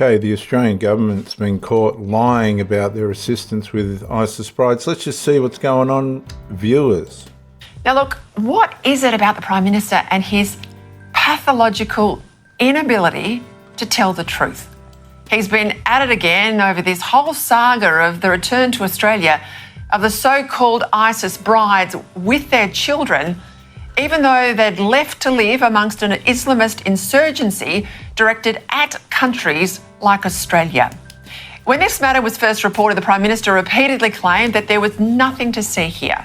Okay, the Australian government's been caught lying about their assistance with ISIS brides. Let's just see what's going on, viewers. Now look, what is it about the Prime Minister and his pathological inability to tell the truth? He's been at it again over this whole saga of the return to Australia of the so-called ISIS brides with their children, even though they'd left to live amongst an Islamist insurgency directed at countries like Australia. When this matter was first reported, the Prime Minister repeatedly claimed that there was nothing to see here,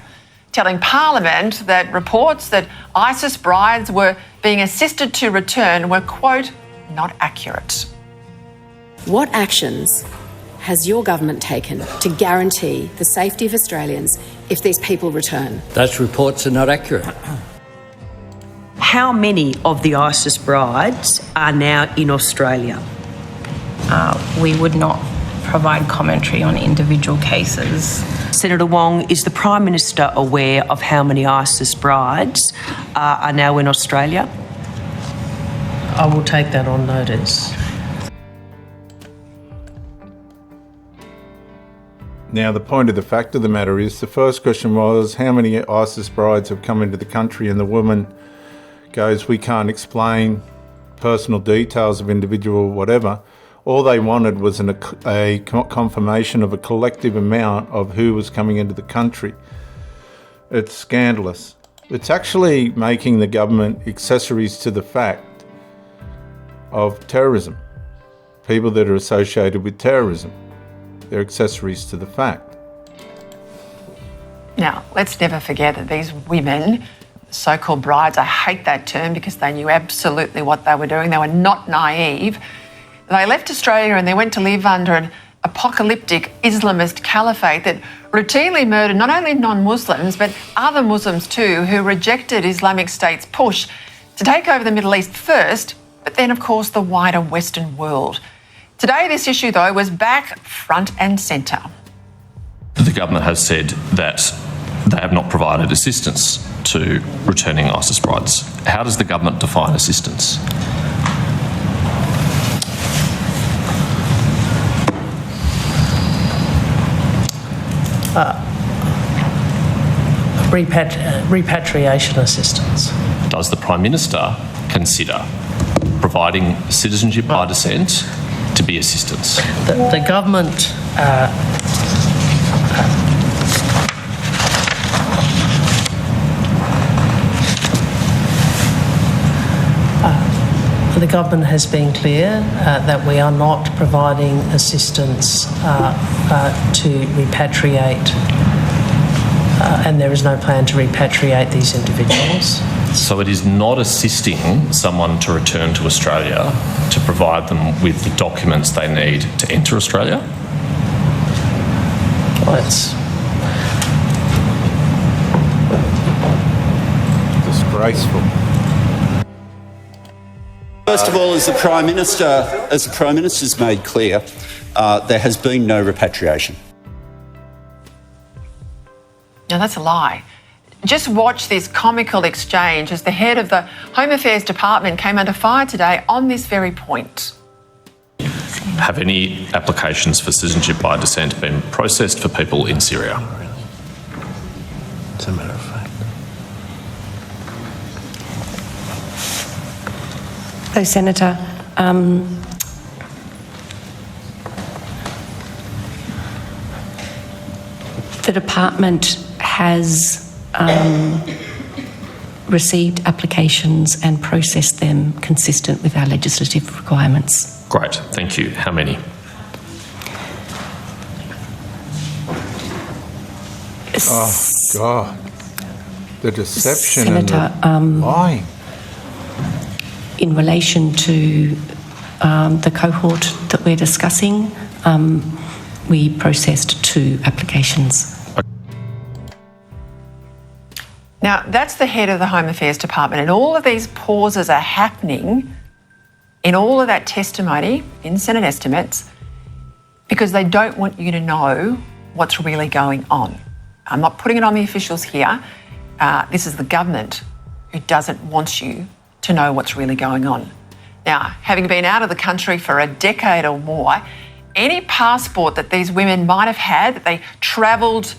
telling Parliament that reports that ISIS brides were being assisted to return were, quote, not accurate. What actions has your government taken to guarantee the safety of Australians if these people return? Those reports are not accurate. How many of the ISIS brides are now in Australia? We would not provide commentary on individual cases. Senator Wong, is the Prime Minister aware of how many ISIS brides are now in Australia? I will take that on notice. Now, the point of the fact of the matter is, the first question was, how many ISIS brides have come into the country? And the woman goes, we can't explain personal details of individual whatever. All they wanted was a confirmation of a collective amount of who was coming into the country. It's scandalous. It's actually making the government accessories to the fact of terrorism. People that are associated with terrorism, they're accessories to the fact. Now, let's never forget that these women, so-called brides, I hate that term because they knew absolutely what they were doing. They were not naive. They left Australia and they went to live under an apocalyptic Islamist caliphate that routinely murdered not only non-Muslims but other Muslims too, who rejected Islamic State's push to take over the Middle East first, but then of course the wider Western world. Today this issue though was back front and centre. The government has said that they have not provided assistance to returning ISIS brides. How does the government define assistance? Repatriation assistance. Does the Prime Minister consider providing citizenship by descent to be assistance? The government the government has been clear that we are not providing assistance to repatriate, and there is no plan to repatriate these individuals. So it is not assisting someone to return to Australia to provide them with the documents they need to enter Australia? Well, it's disgraceful. First of all, as the Prime Minister's made clear, there has been no repatriation. Now that's a lie. Just watch this comical exchange as the head of the Home Affairs Department came under fire today on this very point. Have any applications for citizenship by descent been processed for people in Syria? As a matter of fact. So, Senator, the department has received applications and processed them consistent with our legislative requirements. Great, thank you. How many? Oh, God. The deception Senator, and the lying. In relation to the cohort that we're discussing, we processed 2 applications. Now, that's the head of the Home Affairs Department, and all of these pauses are happening in all of that testimony in Senate estimates because they don't want you to know what's really going on. I'm not putting it on the officials here. This is the government who doesn't want you to know what's really going on. Now, having been out of the country for a decade or more, any passport that these women might have had that they travelled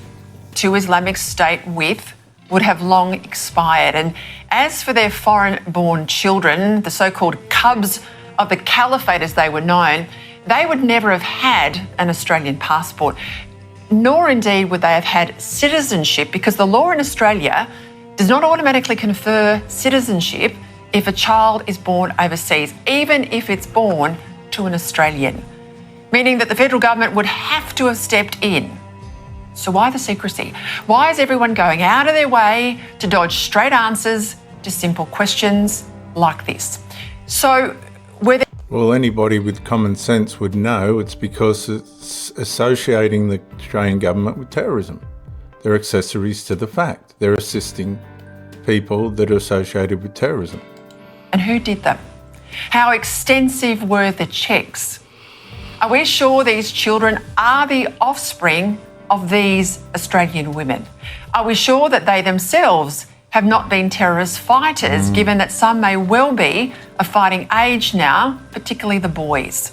to Islamic State with would have long expired. And as for their foreign-born children, the so-called cubs of the caliphate as they were known, they would never have had an Australian passport, nor indeed would they have had citizenship, because the law in Australia does not automatically confer citizenship if a child is born overseas, even if it's born to an Australian, meaning that the federal government would have to have stepped in. So why the secrecy? Why is everyone going out of their way to dodge straight answers to simple questions like this? So whether... Well, anybody with common sense would know it's because it's associating the Australian government with terrorism. They're accessories to the fact. They're assisting people that are associated with terrorism. And who did them? How extensive were the checks? Are we sure these children are the offspring of these Australian women? Are we sure that they themselves have not been terrorist fighters, given that some may well be of fighting age now, particularly the boys?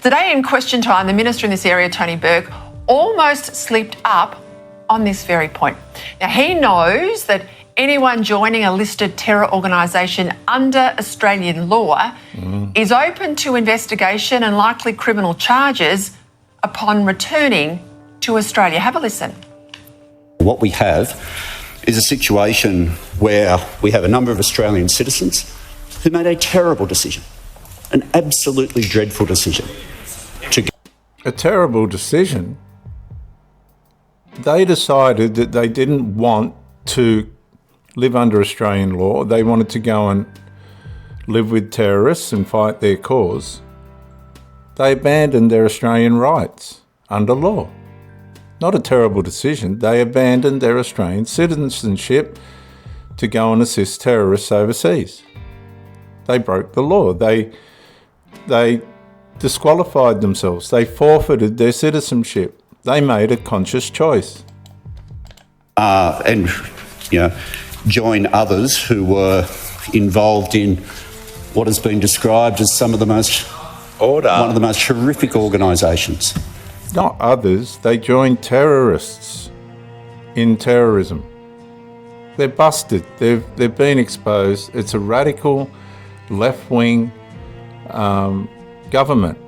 Today in Question Time, the Minister in this area, Tony Burke, almost slipped up on this very point. Now, he knows that anyone joining a listed terror organisation under Australian law is open to investigation and likely criminal charges upon returning to Australia. Have a listen. What we have is a situation where we have a number of Australian citizens who made a terrible decision, an absolutely dreadful decision. A terrible decision? They decided that they didn't want to live under Australian law. They wanted to go and live with terrorists and fight their cause. They abandoned their Australian rights under law. Not a terrible decision. They abandoned their Australian citizenship to go and assist terrorists overseas. They broke the law. They disqualified themselves. They forfeited their citizenship. They made a conscious choice. Join others who were involved in what has been described as one of the most horrific organisations. Not others, they joined terrorists in terrorism. They're busted, they've been exposed. It's a radical left-wing government.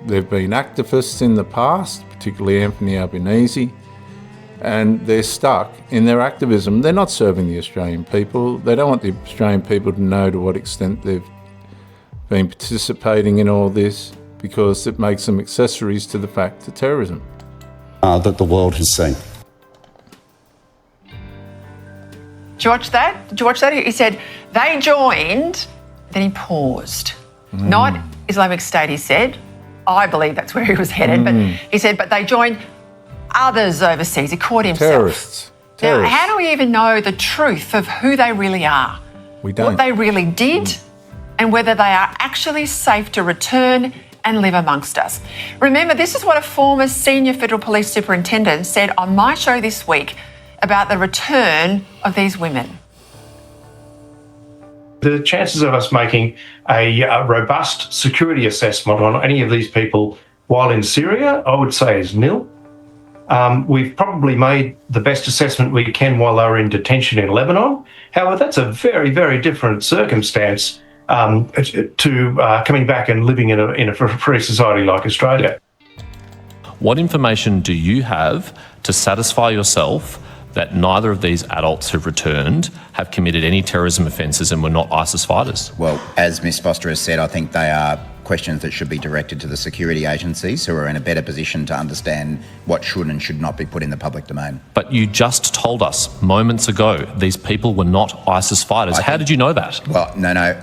There've been activists in the past, particularly Anthony Albonese, and they're stuck in their activism. They're not serving the Australian people. They don't want the Australian people to know to what extent they've been participating in all this, because it makes them accessories to the fact of terrorism. That the world has seen. Did you watch that? Did you watch that? He said, they joined, then he paused. Not Islamic State, he said. I believe that's where he was headed, but he said, but they joined others overseas. He caught himself. Terrorists. Now, how do we even know the truth of who they really are? We don't. What they really did, and whether they are actually safe to return and live amongst us. Remember, this is what a former senior federal police superintendent said on my show this week about the return of these women. The chances of us making a robust security assessment on any of these people while in Syria, I would say, is nil. We've probably made the best assessment we can while they were in detention in Lebanon. However, that's a very, very different circumstance to coming back and living in a free society like Australia. What information do you have to satisfy yourself that neither of these adults who've returned have committed any terrorism offences and were not ISIS fighters? Well, as Ms Foster has said, I think they are questions that should be directed to the security agencies, who are in a better position to understand what should and should not be put in the public domain. But you just told us moments ago these people were not ISIS fighters. How did you know that? Well, no.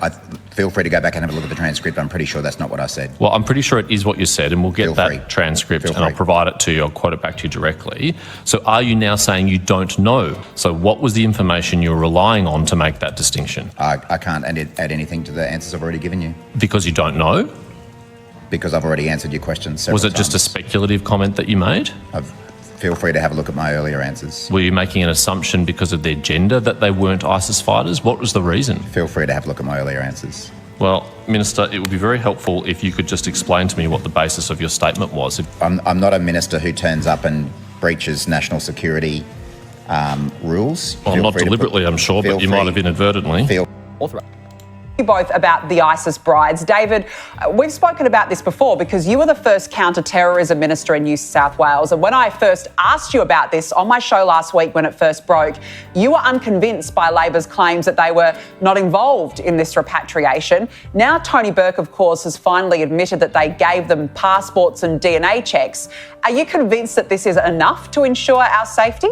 Feel free to go back and have a look at the transcript. I'm pretty sure that's not what I said. Well, I'm pretty sure it is what you said, and we'll get that transcript and I'll provide it to you. I'll quote it back to you directly. So are you now saying you don't know? So what was the information you're relying on to make that distinction? I can't add anything to the answers I've already given you. Because you don't know? Because I've already answered your questions several times. Was it just a speculative comment that you made? Feel free to have a look at my earlier answers. Were you making an assumption because of their gender that they weren't ISIS fighters? What was the reason? Feel free to have a look at my earlier answers. Well, Minister, it would be very helpful if you could just explain to me what the basis of your statement was. I'm not a minister who turns up and breaches national security rules. Well, not deliberately, I'm sure, but you might have inadvertently. You both about the ISIS brides. David, we've spoken about this before because you were the first counter-terrorism minister in New South Wales, and when I first asked you about this on my show last week when it first broke, you were unconvinced by Labor's claims that they were not involved in this repatriation. Now Tony Burke, of course, has finally admitted that they gave them passports and DNA checks. Are you convinced that this is enough to ensure our safety?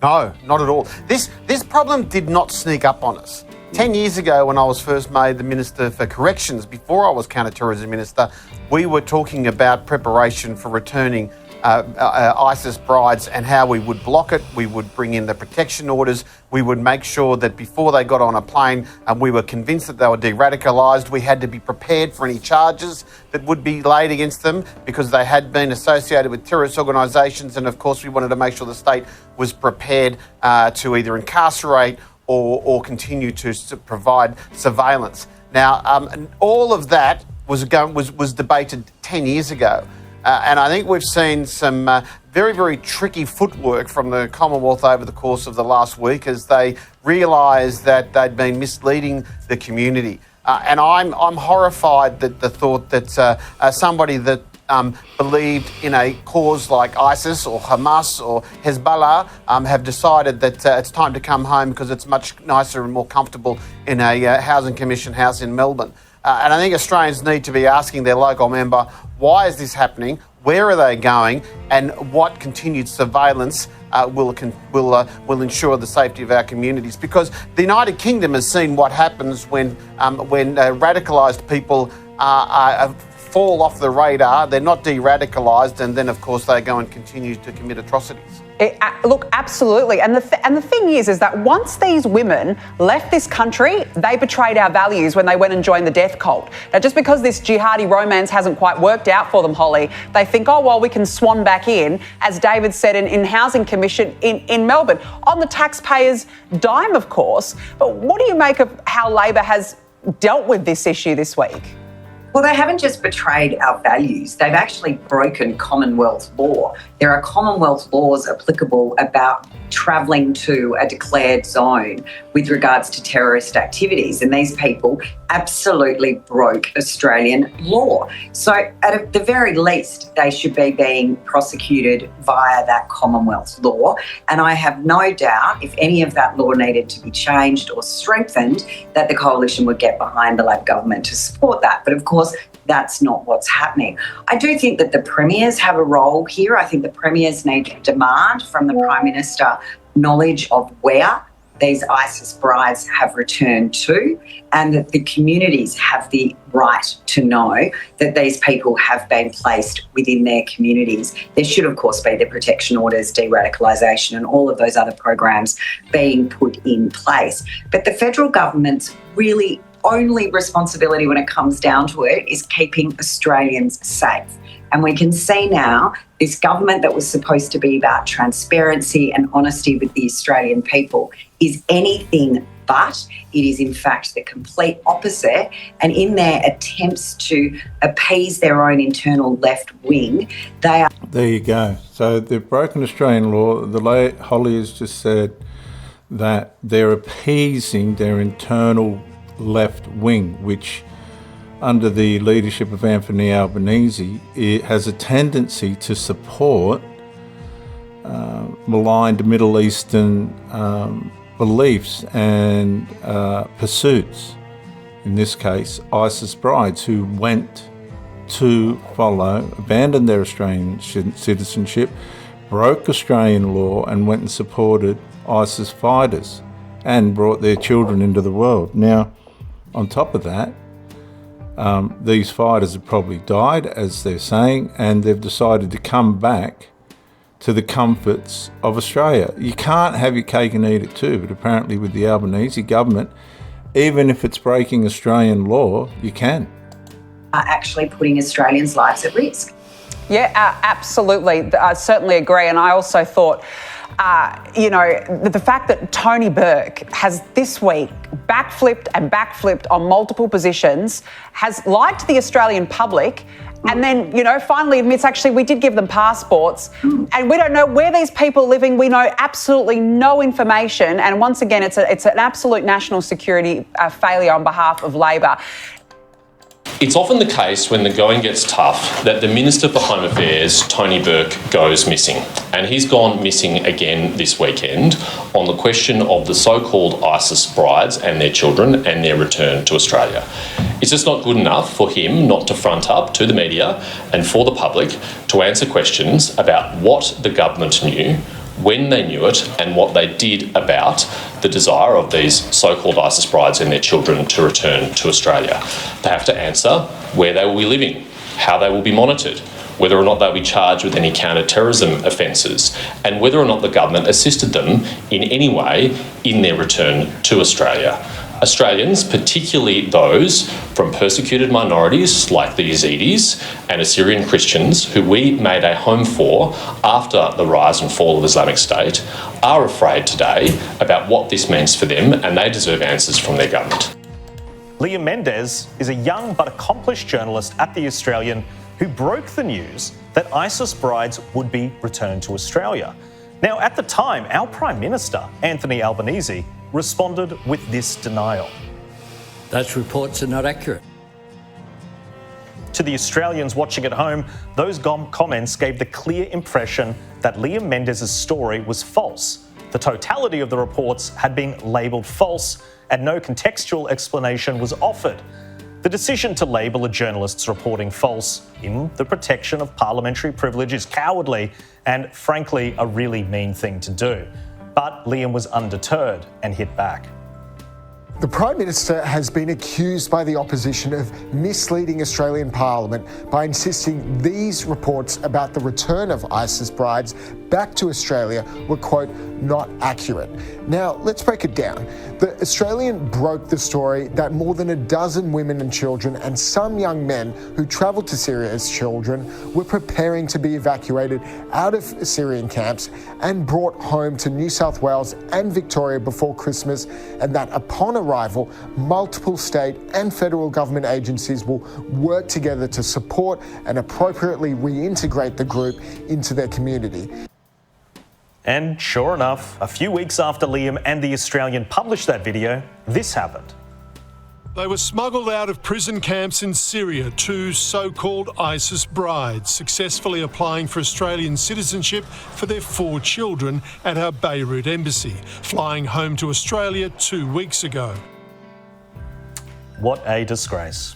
No, not at all. This problem did not sneak up on us. 10 years ago, when I was first made the Minister for Corrections, before I was Counter-Terrorism Minister, we were talking about preparation for returning ISIS brides and how we would block it. We would bring in the protection orders. We would make sure that before they got on a plane and we were convinced that they were de-radicalised, we had to be prepared for any charges that would be laid against them because they had been associated with terrorist organisations. And of course, we wanted to make sure the state was prepared to either incarcerate or continue to provide surveillance. Now, all of that was debated 10 years ago. And I think we've seen some very, very tricky footwork from the Commonwealth over the course of the last week as they realised that they'd been misleading the community. And I'm horrified that the thought that somebody that believed in a cause like ISIS or Hamas or Hezbollah have decided that it's time to come home because it's much nicer and more comfortable in a housing commission house in Melbourne. And I think Australians need to be asking their local member, why is this happening? Where are they going? And what continued surveillance will ensure the safety of our communities? Because the United Kingdom has seen what happens when radicalised people fall off the radar, they're not de-radicalised, and then, of course, they go and continue to commit atrocities. Look, absolutely. And the thing is that once these women left this country, they betrayed our values when they went and joined the death cult. Now, just because this jihadi romance hasn't quite worked out for them, Holly, they think, oh, well, we can swan back in, as David said, in Housing Commission in Melbourne, on the taxpayers' dime, of course. But what do you make of how Labor has dealt with this issue this week? Well, they haven't just betrayed our values, they've actually broken Commonwealth law. There are Commonwealth laws applicable about travelling to a declared zone with regards to terrorist activities, and these people absolutely broke Australian law. So at the very least, they should be being prosecuted via that Commonwealth law, and I have no doubt if any of that law needed to be changed or strengthened, that the Coalition would get behind the Labor government to support that. But of course, that's not what's happening. I do think that the premiers have a role here. I think the premiers need to demand from the Prime Minister knowledge of where these ISIS brides have returned to, and that the communities have the right to know that these people have been placed within their communities. There should, of course, be the protection orders, de-radicalisation and all of those other programs being put in place. But the federal government's really only responsibility when it comes down to it is keeping Australians safe. And we can see now this government that was supposed to be about transparency and honesty with the Australian people is anything but. It is in fact the complete opposite. And in their attempts to appease their own internal left wing, they are... There you go. So they've broken Australian law. Holly has just said that they're appeasing their internal left wing, which under the leadership of Anthony Albanese, it has a tendency to support maligned Middle Eastern beliefs and pursuits. In this case, ISIS brides who went to abandoned their Australian citizenship, broke Australian law and went and supported ISIS fighters and brought their children into the world. Now, on top of that, these fighters have probably died, as they're saying, and they've decided to come back to the comforts of Australia. You can't have your cake and eat it too, but apparently with the Albanese government, even if it's breaking Australian law, you can. Actually putting Australians' lives at risk. Yeah, absolutely. I certainly agree. And I also thought, the fact that Tony Burke has this week backflipped and backflipped on multiple positions, has lied to the Australian public, and then, finally admits, actually, we did give them passports, and we don't know where these people are living. We know absolutely no information. And once again, it's an absolute national security failure on behalf of Labor. It's often the case when the going gets tough that the Minister for Home Affairs, Tony Burke, goes missing. And he's gone missing again this weekend on the question of the so-called ISIS brides and their children and their return to Australia. It's just not good enough for him not to front up to the media and for the public to answer questions about what the government knew, when they knew it, and what they did about the desire of these so-called ISIS brides and their children to return to Australia. They have to answer where they will be living, how they will be monitored, whether or not they'll be charged with any counter-terrorism offences, and whether or not the government assisted them in any way in their return to Australia. Australians, particularly those from persecuted minorities like the Yazidis and Assyrian Christians, who we made a home for after the rise and fall of Islamic State, are afraid today about what this means for them, and they deserve answers from their government. Liam Mendes is a young but accomplished journalist at The Australian who broke the news that ISIS brides would be returned to Australia. Now, at the time, our Prime Minister, Anthony Albanese, responded with this denial. Those reports are not accurate. To the Australians watching at home, those comments gave the clear impression that Liam Mendes' story was false. The totality of the reports had been labelled false and no contextual explanation was offered. The decision to label a journalist's reporting false in the protection of parliamentary privilege is cowardly and, frankly, a really mean thing to do. But Liam was undeterred and hit back. The Prime Minister has been accused by the opposition of misleading Australian Parliament by insisting these reports about the return of ISIS brides back to Australia were, quote, not accurate. Now, let's break it down. The Australian broke the story that more than a dozen women and children and some young men who travelled to Syria as children were preparing to be evacuated out of Syrian camps and brought home to New South Wales and Victoria before Christmas, and that upon arrival, multiple state and federal government agencies will work together to support and appropriately reintegrate the group into their community. And sure enough, a few weeks after Liam and The Australian published that video, this happened. They were smuggled out of prison camps in Syria, two so-called ISIS brides, successfully applying for Australian citizenship for their 4 children at our Beirut embassy, flying home to Australia 2 weeks ago. What a disgrace.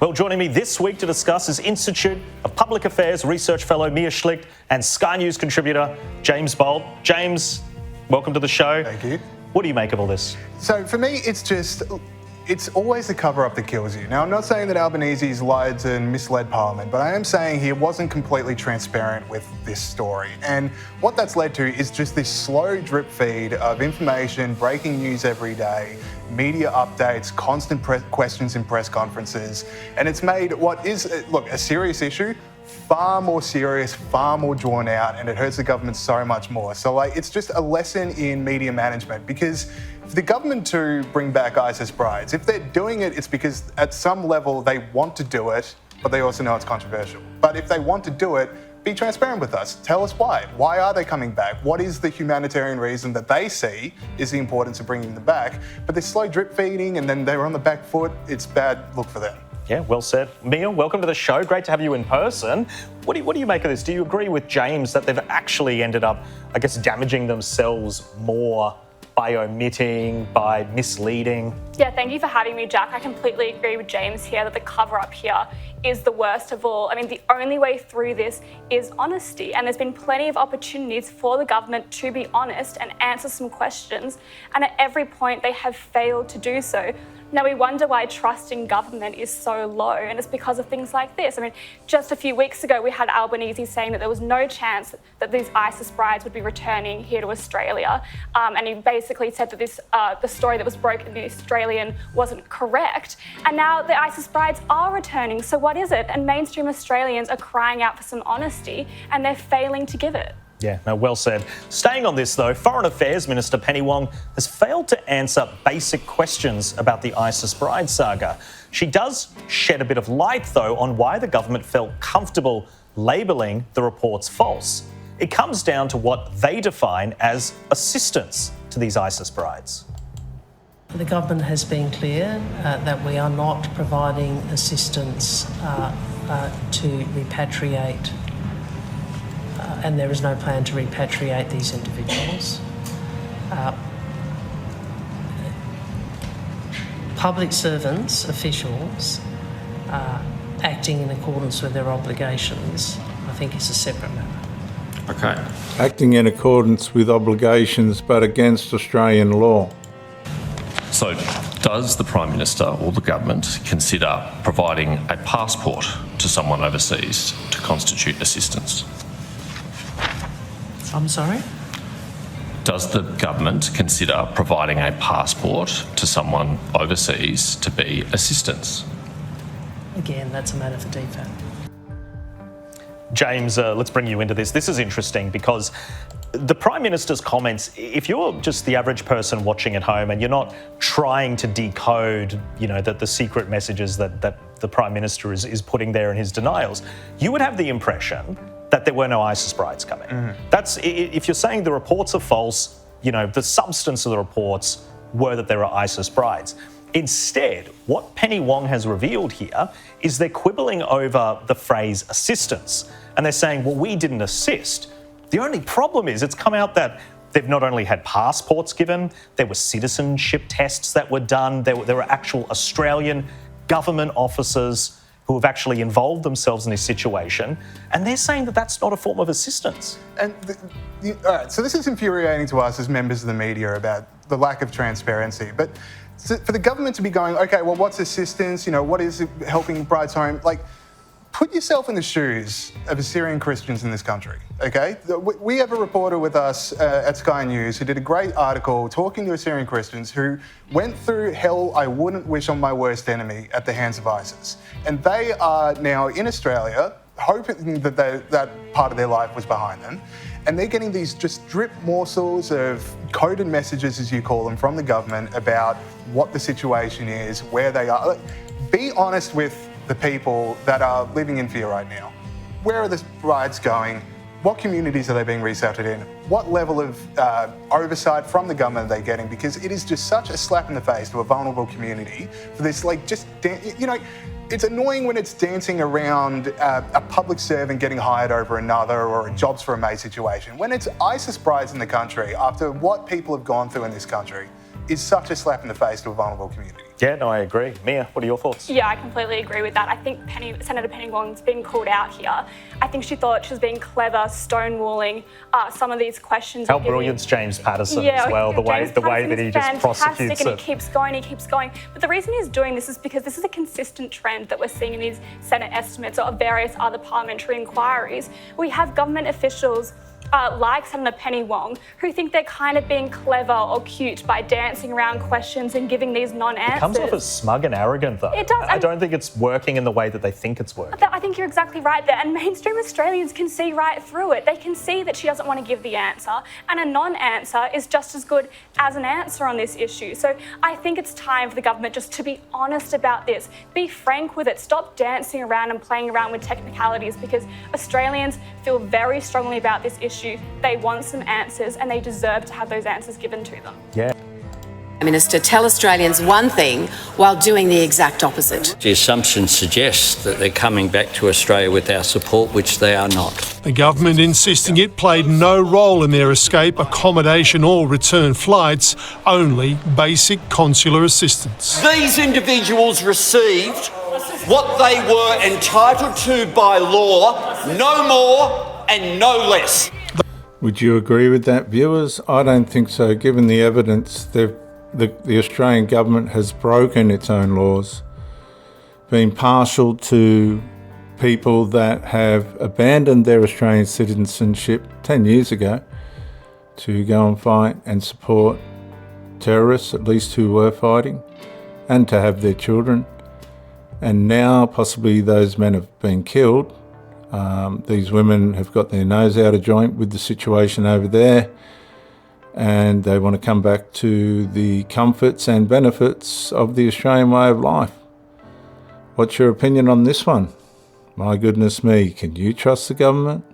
Well, joining me this week to discuss is Institute of Public Affairs Research Fellow Mia Schlicht and Sky News contributor James Bolt. James, welcome to the show. Thank you. What do you make of all this? So for me, it's always the cover-up that kills you. Now, I'm not saying that Albanese's lied and misled Parliament, but I am saying he wasn't completely transparent with this story. And what that's led to is just this slow drip feed of information, breaking news every day, media updates, constant questions in press conferences. And it's made what is, look, a serious issue far more serious, far more drawn out, and it hurts the government so much more. So it's just a lesson in media management, because for the government to bring back ISIS brides, if they're doing it, it's because at some level they want to do it, but they also know it's controversial. But if they want to do it, be transparent with us. Tell us why. Why are they coming back? What is the humanitarian reason that they see is the importance of bringing them back? But this slow drip feeding and then they're on the back foot, it's bad look for them. Yeah, well said. Mia, welcome to the show. Great to have you in person. What do you make of this? Do you agree with James that they've actually ended up, I guess, damaging themselves more by omitting, by misleading? Yeah, thank you for having me, Jack. I completely agree with James here that the cover-up here is the worst of all. I mean, the only way through this is honesty, and there's been plenty of opportunities for the government to be honest and answer some questions, and at every point they have failed to do so. Now, we wonder why trust in government is so low, and it's because of things like this. I mean, just a few weeks ago, we had Albanese saying that there was no chance that these ISIS brides would be returning here to Australia, and he basically said that this the story that was broken in the Australian wasn't correct, and now the ISIS brides are returning. So what is it? And mainstream Australians are crying out for some honesty, and they're failing to give it. Yeah, no, well said. Staying on this, though, Foreign Affairs Minister Penny Wong has failed to answer basic questions about the ISIS bride saga. She does shed a bit of light, though, on why the government felt comfortable labelling the reports false. It comes down to what they define as assistance to these ISIS brides. The government has been clear that we are not providing assistance to repatriate, and there is no plan to repatriate these individuals. Public servants, officials, acting in accordance with their obligations, I think is a separate matter. Okay. Acting in accordance with obligations but against Australian law. So, does the Prime Minister or the government consider providing a passport to someone overseas to constitute assistance? I'm sorry? Does the government consider providing a passport to someone overseas to be assistance? Again, that's a matter for DFAT. James, let's bring you into this. This is interesting because the Prime Minister's comments, if you're just the average person watching at home and you're not trying to decode, the secret messages that the Prime Minister is putting there in his denials, you would have the impression that there were no ISIS brides coming. That's, if you're saying the reports are false, the substance of the reports were that there are ISIS brides. Instead, what Penny Wong has revealed here is they're quibbling over the phrase assistance. And they're saying, well, we didn't assist. The only problem is it's come out that they've not only had passports given, there were citizenship tests that were done, there were actual Australian government officers who have actually involved themselves in this situation, and they're saying that that's not a form of assistance. And all right, so this is infuriating to us as members of the media about the lack of transparency. But for the government to be going, okay, well, what's assistance? What is helping brides home? Like, put yourself in the shoes of Assyrian Christians in this country, okay? We have a reporter with us at Sky News who did a great article talking to Assyrian Christians who went through hell I wouldn't wish on my worst enemy at the hands of ISIS. And they are now in Australia, hoping that that part of their life was behind them. And they're getting these just drip morsels of coded messages, as you call them, from the government about what the situation is, where they are. Be honest with the people that are living in fear right now. Where are the brides going? What communities are they being resettled in? What level of oversight from the government are they getting? Because it is just such a slap in the face to a vulnerable community for this, it's annoying when it's dancing around a public servant getting hired over another or a jobs for a mate situation. When it's ISIS brides in the country, after what people have gone through in this country, is such a slap in the face to a vulnerable community. Yeah, no, I agree. Mia, what are your thoughts? Yeah, I completely agree with that. I think Senator Penny Wong's been called out here. I think she thought she was being clever, stonewalling some of these questions. How brilliant's James Patterson as well, the way that he just prosecutes and it. he keeps going. But the reason he's doing this is because this is a consistent trend that we're seeing in these Senate estimates or various other parliamentary inquiries. We have government officials like Senator Penny Wong, who think they're kind of being clever or cute by dancing around questions and giving these non-answers. It comes off as smug and arrogant, though. It does. I don't think it's working in the way that they think it's working. I think you're exactly right there. And mainstream Australians can see right through it. They can see that she doesn't want to give the answer. And a non-answer is just as good as an answer on this issue. So I think it's time for the government just to be honest about this. Be frank with it. Stop dancing around and playing around with technicalities, because Australians feel very strongly about this issue. They want some answers and they deserve to have those answers given to them. Yeah. Minister, tell Australians one thing while doing the exact opposite. The assumption suggests that they're coming back to Australia with our support, which they are not. The government insisting it played no role in their escape, accommodation or return flights, only basic consular assistance. These individuals received what they were entitled to by law, no more and no less. Would you agree with that, viewers? I don't think so, given the evidence the Australian government has broken its own laws, been partial to people that have abandoned their Australian citizenship 10 years ago to go and fight and support terrorists, at least who were fighting, and to have their children. And now possibly those men have been killed, These women have got their nose out of joint with the situation over there, and they want to come back to the comforts and benefits of the Australian way of life. What's your opinion on this one? My goodness me, can you trust the government?